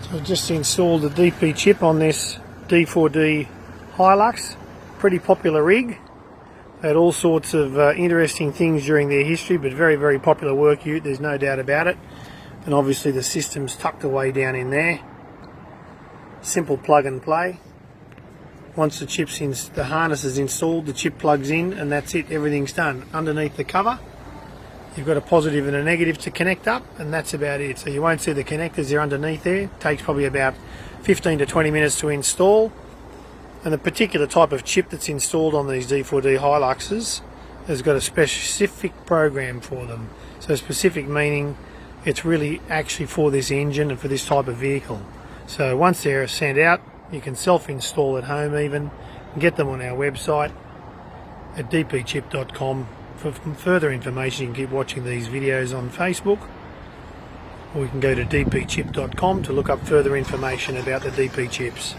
So I've just installed the DP chip on this D4D Hilux, pretty popular rig. Had all sorts of interesting things during their history, but very, very popular work ute, there's no doubt about it. And obviously the system's tucked away down in there. Simple plug and play. Once the harness is installed, the chip plugs in and that's it, everything's done. Underneath the cover, you've got a positive and a negative to connect up, and that's about it. So you won't see the connectors, they're underneath there. It takes probably about 15 to 20 minutes to install. And the particular type of chip that's installed on these D4D Hiluxes has got a specific program for them. So specific meaning it's really actually for this engine and for this type of vehicle. So once they're sent out, you can self-install at home even, and get them on our website at dpchip.com. For further information, you can keep watching these videos on Facebook, or you can go to dpchip.com to look up further information about the DP chips.